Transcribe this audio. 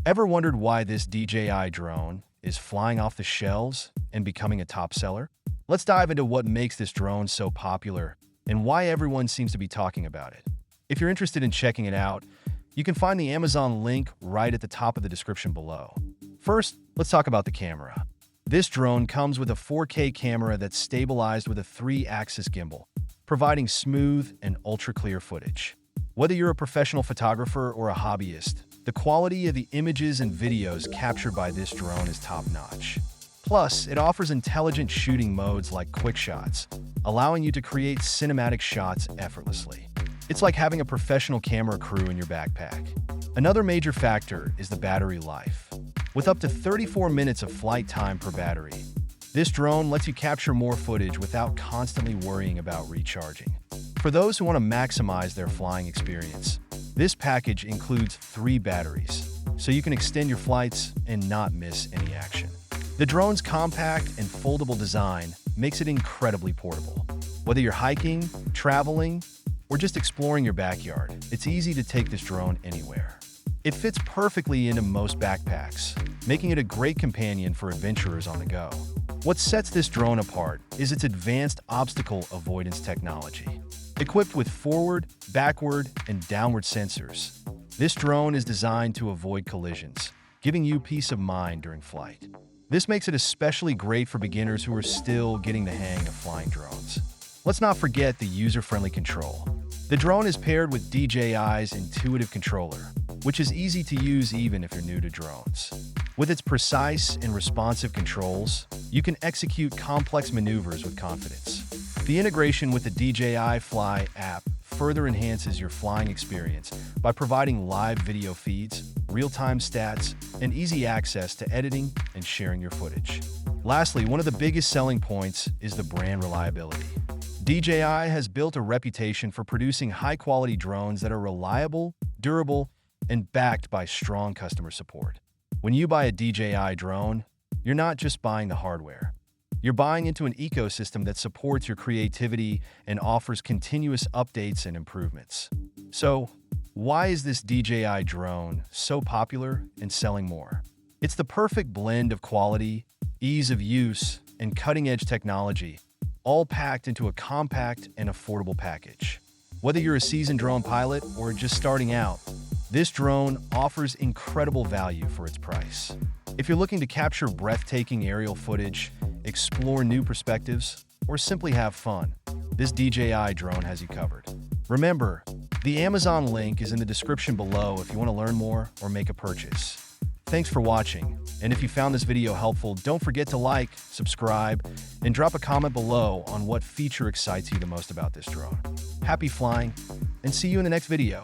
Ever wondered why this DJI drone is flying off the shelves and becoming a top seller? Let's dive into what makes this drone so popular and why everyone seems to be talking about it. If you're interested in checking it out, you can find the Amazon link right at the top of the description below. First, let's talk about the camera. This drone comes with a 4K camera that's stabilized with a 3-axis gimbal, providing smooth and ultra-clear footage. Whether you're a professional photographer or a hobbyist, the quality of the images and videos captured by this drone is top-notch. Plus, it offers intelligent shooting modes like quick shots, allowing you to create cinematic shots effortlessly. It's like having a professional camera crew in your backpack. Another major factor is the battery life. With up to 34 minutes of flight time per battery, this drone lets you capture more footage without constantly worrying about recharging. For those who want to maximize their flying experience, this package includes 3 batteries, so you can extend your flights and not miss any action. The drone's compact and foldable design makes it incredibly portable. Whether you're hiking, traveling, or just exploring your backyard, it's easy to take this drone anywhere. It fits perfectly into most backpacks, making it a great companion for adventurers on the go. What sets this drone apart is its advanced obstacle avoidance technology. Equipped with forward, backward, and downward sensors, this drone is designed to avoid collisions, giving you peace of mind during flight. This makes it especially great for beginners who are still getting the hang of flying drones. Let's not forget the user-friendly control. The drone is paired with DJI's intuitive controller, which is easy to use even if you're new to drones. With its precise and responsive controls, you can execute complex maneuvers with confidence. The integration with the DJI Fly app further enhances your flying experience by providing live video feeds, real-time stats, and easy access to editing and sharing your footage. Lastly, one of the biggest selling points is the brand reliability. DJI has built a reputation for producing high-quality drones that are reliable, durable, and backed by strong customer support. When you buy a DJI drone, you're not just buying the hardware. You're buying into an ecosystem that supports your creativity and offers continuous updates and improvements. So, why is this DJI drone so popular and selling more? It's the perfect blend of quality, ease of use, and cutting-edge technology, all packed into a compact and affordable package. Whether you're a seasoned drone pilot or just starting out, this drone offers incredible value for its price. If you're looking to capture breathtaking aerial footage, explore new perspectives, or simply have fun, this DJI drone has you covered. Remember, the Amazon link is in the description below if you want to learn more or make a purchase. Thanks for watching, and if you found this video helpful, don't forget to like, subscribe, and drop a comment below on what feature excites you the most about this drone. Happy flying, and see you in the next video.